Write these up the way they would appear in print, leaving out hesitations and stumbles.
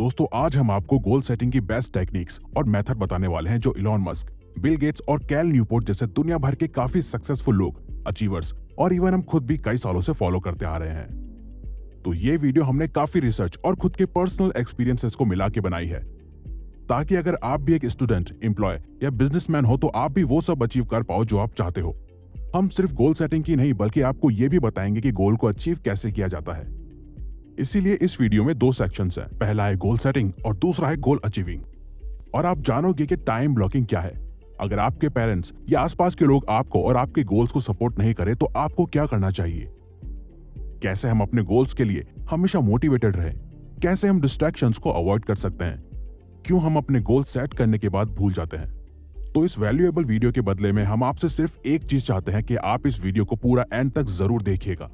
दोस्तों आज हम आपको गोल सेटिंग की बेस्ट टेक्निक्स और मेथड बताने वाले हैं जो इलॉन मस्क, बिल गेट्स और कैल न्यूपोर्ट जैसे दुनिया भर के काफी सक्सेसफुल लोग, अचीवर्स और इवन हम खुद भी कई सालों से फॉलो करते आ रहे हैं। तो ये वीडियो हमने काफी रिसर्च और खुद के पर्सनल एक्सपीरियंसेस को मिला के बनाई है, ताकि अगर आप भी एक स्टूडेंट, एम्प्लॉय या बिजनेसमैन हो तो आप भी वो सब अचीव कर पाओ जो आप चाहते हो। हम सिर्फ गोल सेटिंग की नहीं बल्कि आपको ये भी बताएंगे कि गोल को अचीव कैसे किया जाता है। इसीलिए इस वीडियो में दो सेक्शंस हैं, पहला है गोल सेटिंग और दूसरा है गोल अचीविंग। और आप जानोगे कि टाइम ब्लॉकिंग क्या है। अगर आपके पेरेंट्स या आसपास के लोग आपको और आपके गोल्स को सपोर्ट नहीं करें तो आपको क्या करना चाहिए, कैसे हम अपने गोल्स के लिए हमेशा मोटिवेटेड रहें, कैसे हम डिस्ट्रैक्शंस को अवॉइड कर सकते हैं, क्यों हम अपने गोल सेट करने के बाद भूल जाते हैं। तो इस वैल्यूएबल वीडियो के बदले में हम आपसे सिर्फ एक चीज चाहते हैं कि आप इस वीडियो को पूरा एंड तक जरूर देखिएगा।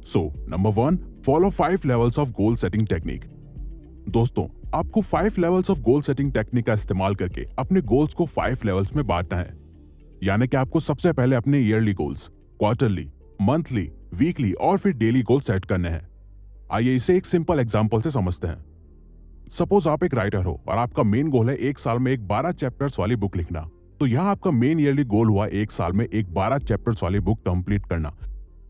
So number 1, follow 5 levels of goal setting technique. दोस्तों आपको 5 levels of goal setting technique का इस्तेमाल करके अपने गोल्स को 5 लेवल्स में बांटना है। यानी कि आपको सबसे पहले अपने yearly goals, quarterly, monthly, weekly और फिर डेली गोल सेट करने हैं। आइए इसे एक सिंपल एग्जांपल से समझते हैं। सपोज आप एक राइटर हो और आपका मेन गोल है एक साल में एक 12 चैप्टर्स वाली बुक लिखना। तो यहाँ आपका मेन ईयरली गोल हुआ एक साल में एक 12 चैप्टर्स वाली बुक कंप्लीट करना,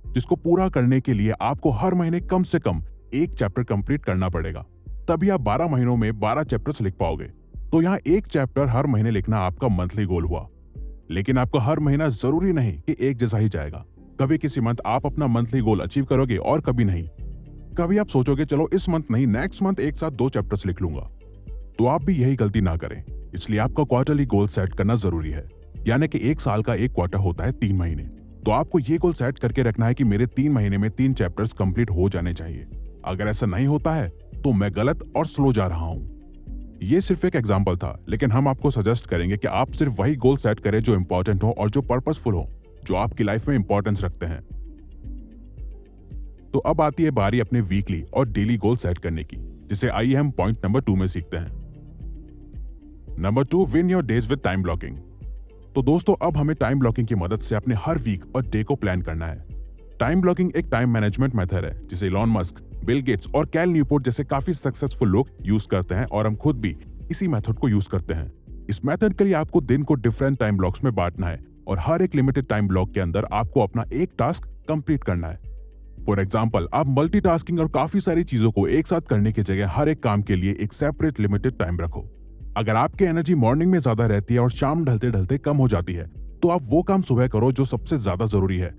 जिसको पूरा करने के लिए आपको हर महीने कम से कम एक चैप्टर कंप्लीट करना पड़ेगा। तभी आप 12 महीनों में 12 चैप्टर्स लिख पाओगे। तो यहाँ एक चैप्टर हर महीने लिखना आपका मंथली गोल हुआ। लेकिन आपका हर महीना जरूरी नहीं कि एक जैसा ही जाएगा। कभी किसी मंथ आप अपना मंथली गोल अचीव करोगे और कभी नहीं। कभी आप सोचोगे चलो इस मंथ नहीं, नेक्स्ट मंथ एक साथ 2 चैप्टर्स लिख लूंगा। तो आप भी यही गलती ना करें। इसलिए आपका क्वार्टरली गोल सेट करना जरूरी है। यानी कि एक साल का एक क्वार्टर होता है 3 महीने। तो आपको ये गोल सेट करके रखना है कि मेरे 3 महीने में 3 चैप्टर्स कंप्लीट हो जाने चाहिए। अगर ऐसा नहीं होता है तो मैं गलत और स्लो जा रहा हूं। ये सिर्फ एक एग्जांपल था, लेकिन हम आपको सजेस्ट करेंगे कि आप सिर्फ वही गोल सेट करें जो इंपॉर्टेंट हो और जो पर्पसफुल हो, जो आपकी लाइफ में इंपॉर्टेंस रखते हैं। तो अब आती है बारी अपने वीकली और डेली गोल सेट करने की, जिसे आइए हम पॉइंट नंबर 2 में सीखते हैं। Number 2, win your days with time blocking. तो दोस्तों अब हमें टाइम ब्लॉकिंग की मदद से अपने हर वीक और डे को प्लान करना है। टाइम ब्लॉकिंग एक टाइम मैनेजमेंट मेथड है जिसे इलॉन मस्क, बिल गेट्स और कैल न्यूपोर्ट जैसे काफी सक्सेसफुल लोग यूज करते हैं और हम खुद भी इसी मेथड को यूज करते हैं। इस मेथड के लिए आपको दिन को डिफरेंट टाइम ब्लॉक्स में बांटना है और हर एक लिमिटेड टाइम ब्लॉक के अंदर आपको अपना एक टास्क कंप्लीट करना है। फॉर एग्जाम्पल, आप मल्टीटास्किंग और काफी सारी चीजों को एक साथ करने की जगह हर एक काम के लिए एक सेपरेट लिमिटेड टाइम रखो। अगर आपकी एनर्जी मॉर्निंग में ज्यादा रहती है और शाम ढलते ढलते कम हो जाती है, तो आप वो काम सुबह करो जो सबसे ज्यादा जरूरी है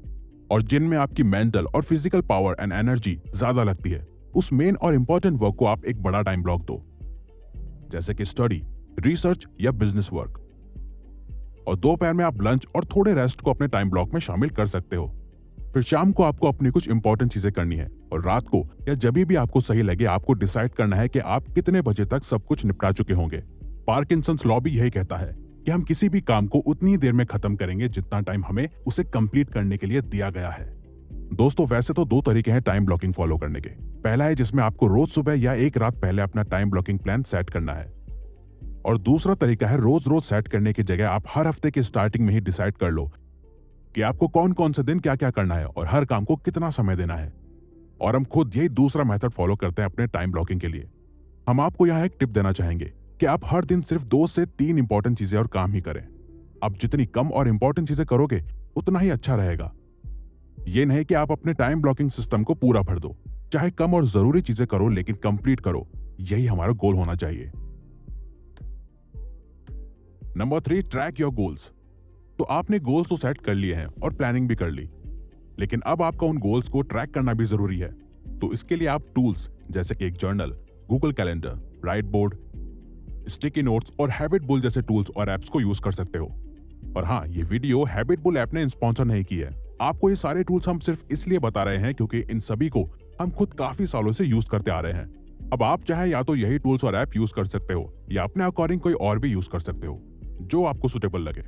और जिनमें आपकी मेंटल और फिजिकल पावर एंड एनर्जी ज्यादा लगती है। उस मेन और इंपॉर्टेंट वर्क को आप एक बड़ा टाइम ब्लॉक दो, जैसे कि स्टडी, रिसर्च या बिजनेस वर्क। और दोपहर में आप लंच और थोड़े रेस्ट को अपने टाइम ब्लॉक में शामिल कर सकते हो। फिर शाम को आपको अपनी कुछ इंपॉर्टेंट चीजें करनी है और रात को या जब भी आपको सही लगे आपको डिसाइड करना है कि आप कितने बजे तक सब कुछ निपटा चुके होंगे। पार्किंसंस लॉ भी यही कहता है कि हम किसी भी काम को उतनी देर में खत्म करेंगे जितना टाइम हमें उसे कंप्लीट करने के लिए दिया गया है। दोस्तों वैसे तो 2 तरीके हैं टाइम ब्लॉकिंग फॉलो करने के। पहला है जिसमें आपको रोज सुबह या एक रात पहले अपना टाइम ब्लॉकिंग प्लान सेट करना है, और दूसरा तरीका है रोज रोज सेट करने की जगह आप हर हफ्ते की स्टार्टिंग में ही डिसाइड कर लो कि आपको कौन कौन से दिन क्या क्या करना है और हर काम को कितना समय देना है। और हम खुद यही दूसरा मेथड फॉलो करते हैं अपने टाइम ब्लॉकिंग के लिए। हम आपको यहाँ एक टिप देना चाहेंगे कि आप हर दिन सिर्फ 2 से 3 इंपॉर्टेंट चीजें और काम ही करें। आप जितनी कम और इंपॉर्टेंट चीजें करोगे उतना ही अच्छा रहेगा। यह नहीं कि आप अपने टाइम ब्लॉकिंग सिस्टम को पूरा भर दो। चाहे कम और जरूरी चीजें करो लेकिन कंप्लीट करो, यही हमारा गोल होना चाहिए। Number 3, track your goals. तो आपने गोल्स तो सेट कर लिए हैं और प्लानिंग भी कर ली, लेकिन अब आपका उन गोल्स को ट्रैक करना भी जरूरी है। तो इसके लिए आप टूल्स जैसे कि एक journal, Google calendar, right board, sticky notes और हैबिट बुल जैसे टूल्स और एप्स को यूज कर सकते हो। और हाँ, ये वीडियो हैबिट बुल ऐप ने स्पॉन्सर नहीं की है। आपको ये सारे टूल्स हम सिर्फ इसलिए बता रहे हैं क्योंकि इन सभी को हम खुद काफी सालों से यूज करते आ रहे हैं। अब आप चाहे या तो यही टूल्स और ऐप यूज कर सकते हो या अपने अकॉर्डिंग कोई और भी यूज कर सकते हो, जो आपको सुटेबल लगे।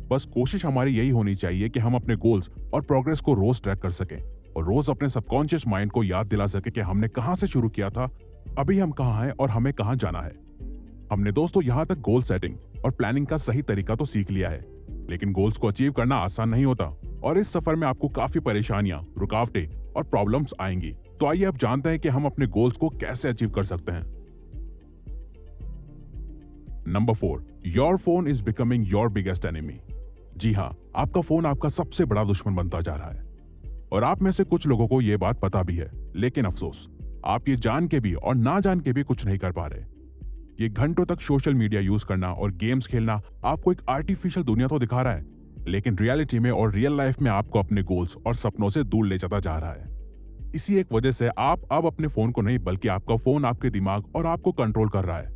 बस कोशिश हमारी यही होनी चाहिए कि हम अपने गोल्स और प्रोग्रेस को रोज ट्रैक कर सकें और रोज अपने सबकॉन्शियस माइंड को याद दिला सके कि हमने कहां से शुरू किया था, अभी हम कहां हैं और हमें कहां जाना है। हमने दोस्तों यहां तक गोल सेटिंग और प्लानिंग का सही तरीका तो सीख लिया है, लेकिन गोल्स को अचीव करना आसान नहीं होता और इस सफर में आपको काफी परेशानियां, रुकावटें और प्रॉब्लम्स आएंगी। तो आइए अब जानते हैं कि हम अपने गोल्स को कैसे अचीव कर सकते हैं। Number 4, your phone is becoming your biggest enemy. जी हाँ, आपका फोन आपका सबसे बड़ा दुश्मन बनता जा रहा है और आप में से कुछ लोगों को यह बात पता भी है, लेकिन अफसोस आप ये जान के भी और ना जान के भी कुछ नहीं कर पा रहे। ये घंटों तक सोशल मीडिया यूज करना और गेम्स खेलना आपको एक आर्टिफिशियल दुनिया तो दिखा रहा है, लेकिन रियलिटी में और रियल लाइफ में आपको अपने गोल्स और सपनों से दूर ले जाता जा रहा है। इसी एक वजह से आप अब अपने फोन को नहीं, बल्कि आपका फोन आपके दिमाग और आपको कंट्रोल कर रहा है।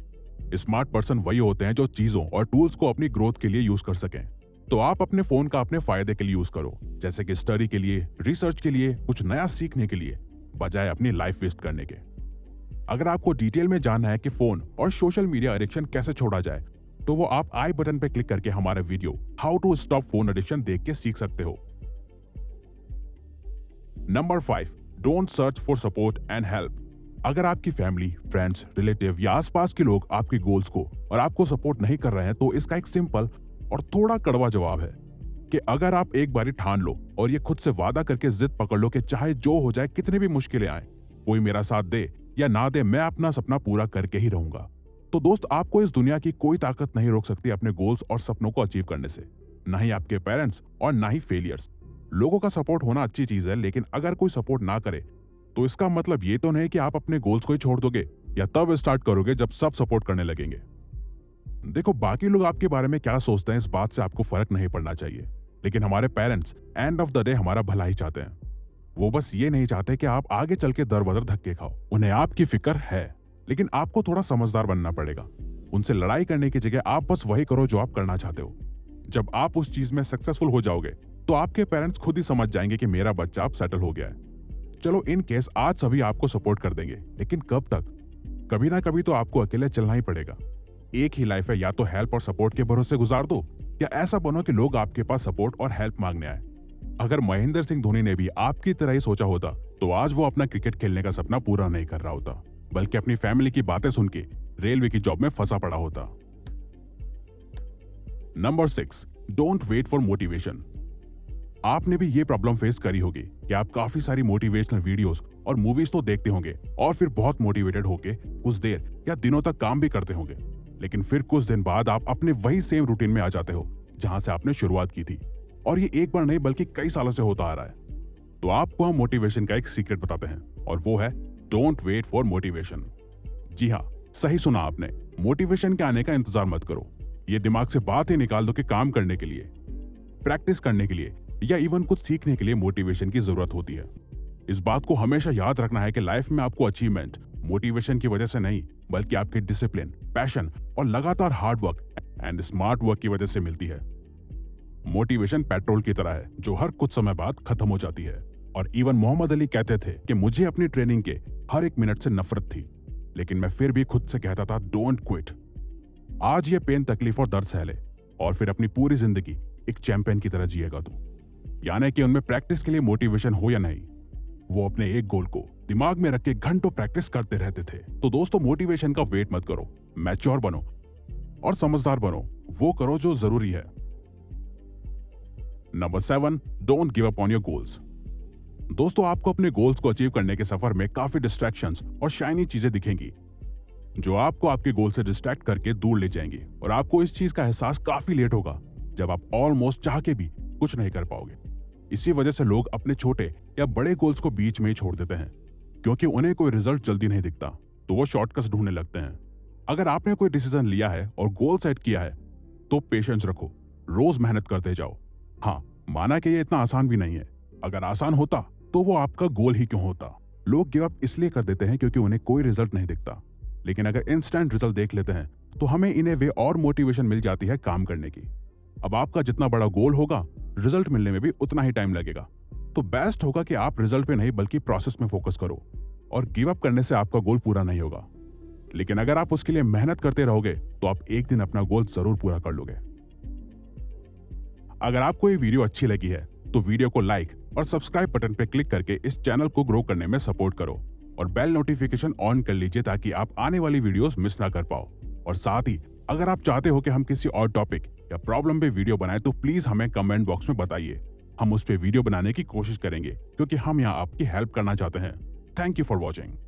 स्मार्ट पर्सन वही होते हैं जो चीजों और टूल्स को अपनी ग्रोथ के लिए यूज कर सकें। तो आप अपने फोन का अपने फायदे के लिए यूज करो, जैसे कि स्टडी के लिए, रिसर्च के लिए, कुछ नया सीखने के लिए, बजाय अपनी लाइफ वेस्ट करने के। अगर आपको डिटेल में जानना है कि फोन और सोशल मीडिया एडिक्शन कैसे छोड़ा जाए, तो वो आप आई बटन पर क्लिक करके हमारा video how to stop phone addiction देख के सीख सकते हो। Number 5, don't search for support and help. अगर आपकी फैमिली, फ्रेंड्स, रिलेटिव या आसपास के लोग आपके गोल्स को और आपको सपोर्ट नहीं कर रहे हैं, तो इसका एक सिंपल और थोड़ा कड़वा जवाब है कि अगर आप एक बारी ठान लो और ये खुद से वादा करके जिद पकड़ लो कि चाहे जो हो जाए, कितने भी मुश्किलें आए, कोई मेरा साथ दे या ना दे, मैं अपना सपना पूरा करके ही रहूंगा, तो दोस्त आपको इस दुनिया की कोई ताकत नहीं रोक सकती अपने गोल्स और सपनों को अचीव करने से। ना ही आपके पेरेंट्स और ना ही फेलियर्स। लोगों का सपोर्ट होना अच्छी चीज है, लेकिन अगर कोई सपोर्ट ना करे तो इसका मतलब ये तो नहीं कि आप अपने गोल्स को ही छोड़ दोगे या तब स्टार्ट करोगे जब सब सपोर्ट करने लगेंगे। देखो, बाकी लोग आपके बारे में क्या सोचते हैं इस बात से आपको फर्क नहीं पड़ना चाहिए, लेकिन हमारे parents end of the day हमारा भला ही चाहते हैं। वो बस ये नहीं चाहते कि आप आगे चल के दर बदर धक्के खाओ। उन्हें आपकी फिक्र है, लेकिन आपको थोड़ा समझदार बनना पड़ेगा। उनसे लड़ाई करने की जगह आप बस वही करो जो आप करना चाहते हो। जब आप उस चीज में सक्सेसफुल हो जाओगे तो आपके पेरेंट्स खुद ही समझ जाएंगे कि मेरा बच्चा अब सेटल हो गया है। चलो, इन केस आज सभी आपको सपोर्ट कर देंगे, लेकिन कब तक? कभी ना कभी तो आपको अकेले चलना ही पड़ेगा। एक ही लाइफ है, या तो हेल्प और सपोर्ट के भरोसे गुजार दो या ऐसा बनो कि लोग आपके पास सपोर्ट और हेल्प मांगने आए। अगर महेंद्र सिंह धोनी ने भी आपकी तरह ही सोचा होता तो आज वो अपना क्रिकेट खेलने का सपना पूरा नहीं कर रहा होता, बल्कि अपनी फैमिली की बातें सुन के रेलवे की जॉब में फंसा पड़ा होता। Number 6, don't wait for motivation. आपने भी ये प्रॉब्लम फेस करी होगी कि आप काफी सारी मोटिवेशनल वीडियोस और मूवीज तो देखते होंगे और फिर बहुत मोटिवेटेड होके कुछ देर या दिनों तक काम भी करते होंगे, लेकिन फिर कुछ दिन बाद आप अपने वही सेम रूटीन में आ जाते हो जहां से आपने शुरुआत की थी। और ये एक बार नहीं बल्कि कई सालों से होता आ रहा है। तो आपको हम मोटिवेशन का एक सीक्रेट बताते हैं, और वो है डोंट वेट फॉर मोटिवेशन। जी हाँ, सही सुना आपने। मोटिवेशन के आने का इंतजार मत करो। ये दिमाग से बात ही निकाल दो कि काम करने के लिए, प्रैक्टिस करने के लिए या इवन कुछ सीखने के लिए मोटिवेशन की जरूरत होती है। इस बात को हमेशा याद रखना है कि लाइफ में आपको अचीवमेंट मोटिवेशन की वजह से नहीं, बल्कि आपके डिसिप्लिन, पैशन और लगातार hard work and smart work की वजह से मिलती है। मोटिवेशन पेट्रोल की तरह है जो हर कुछ समय बाद खत्म हो जाती है। और इवन मोहम्मद अली कहते थे कि मुझे अपनी ट्रेनिंग के हर एक मिनट से नफरत थी, लेकिन मैं फिर भी खुद से कहता था डोंट क्विट। आज ये पेन, तकलीफ और दर्द सह ले और फिर अपनी पूरी जिंदगी एक चैंपियन की तरह जिएगा तू। यानी कि उनमें प्रैक्टिस के लिए मोटिवेशन हो या नहीं, वो अपने एक गोल को दिमाग में रख के घंटों प्रैक्टिस करते रहते थे। तो दोस्तों, मोटिवेशन का वेट मत करो, मैच्योर बनो और समझदार बनो। वो करो जो जरूरी है। Number 7, don't give up on your goals. दोस्तों, आपको अपने गोल्स को अचीव करने के सफर में काफी डिस्ट्रैक्शंस और शाइनी चीजें दिखेंगी जो आपको आपके गोल से डिस्ट्रैक्ट करके दूर ले जाएंगी, और आपको इस चीज का एहसास काफी लेट होगा जब आप ऑलमोस्ट चाह के भी कुछ नहीं कर पाओगे। इसी वजह से लोग अपने छोटे या बड़े गोल्स को बीच में ही छोड़ देते हैं, क्योंकि उन्हें कोई रिजल्ट जल्दी नहीं दिखता, तो वो शॉर्टकट्स ढूंढने लगते हैं। अगर आपने कोई डिसीजन लिया है और गोल सेट किया है तो पेशेंस रखो, रोज मेहनत करते जाओ। हाँ, माना कि ये इतना आसान भी नहीं है। अगर आसान होता तो वो आपका गोल ही क्यों होता। लोग गिव अप इसलिए कर देते हैं क्योंकि उन्हें कोई रिजल्ट नहीं दिखता, लेकिन अगर इंस्टेंट रिजल्ट देख लेते हैं तो हमें इन्हें वे और मोटिवेशन मिल जाती है काम करने की। अब आपका जितना बड़ा गोल होगा, रिजल्ट मिलने में भी उतना ही टाइम लगेगा। तो बेस्ट होगा कि आप रिजल्ट पे नहीं बल्कि प्रोसेस में फोकस करो, और गिव अप करने से आपका गोल पूरा नहीं होगा, लेकिन अगर आप उसके लिए मेहनत करते रहोगे तो आप एक दिन अपना गोल जरूर पूरा कर लोगे। अगर आपको ये वीडियो अच्छी लगी है तो वीडियो को लाइक और सब्सक्राइब बटन पे क्लिक करके इस चैनल को ग्रो करने में सपोर्ट करो, और बेल नोटिफिकेशन ऑन कर लीजिए ताकि आप आने वाली वीडियोस मिस ना कर पाओ। और साथ ही अगर आप चाहते हो कि हम किसी और टॉपिक या प्रॉब्लम पे वीडियो बनाएं तो प्लीज हमें कमेंट बॉक्स में बताइए। हम उस पर वीडियो बनाने की कोशिश करेंगे क्योंकि हम यहाँ आपकी हेल्प करना चाहते हैं। Thank you for watching.